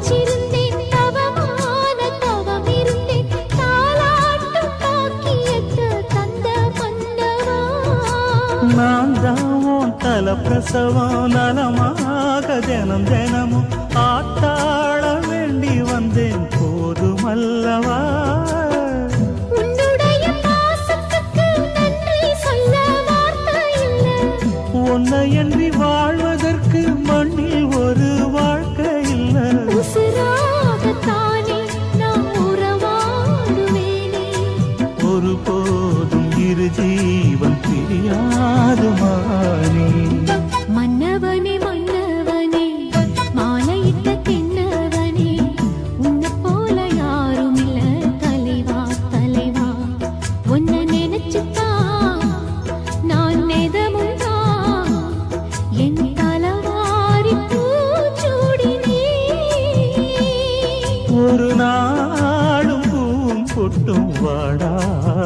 வச்சிருந்தேன் தவமான தவம் இருந்தேன் தாலாட்டும் பாக்கியத்தை தந்த மன்னவா நான் தான் தல பிரசவம் நலமாக தினம் தினமும் ஆத்தாள வேண்டி வந்தேன் போதுமல்லவா உன்னுடைய பாசத்துக்கு நன்றி சொல்ல வார்த்தை இல்லை உன்னையன்றி வாழ்வதற்கு மண்ணில் ஒரு வாழ்க்கை இல்லை உசுராகத்தானே நான் உறவாடுவேனே ஒருபோதும் இரு ஜீவன் பிரியாதுமானே மன்னவனே மன்னவனே மாலையிட்ட தென்னவனே உன்னை போல யாரும் இல்ல தலைவா தலைவா உன்னை நினைச்சுதான் நான் நெதமுதான் என் தலவாரி பூச்சூடினே ஒரு நாளும் பூம் பொட்டும் வாடாதுமானே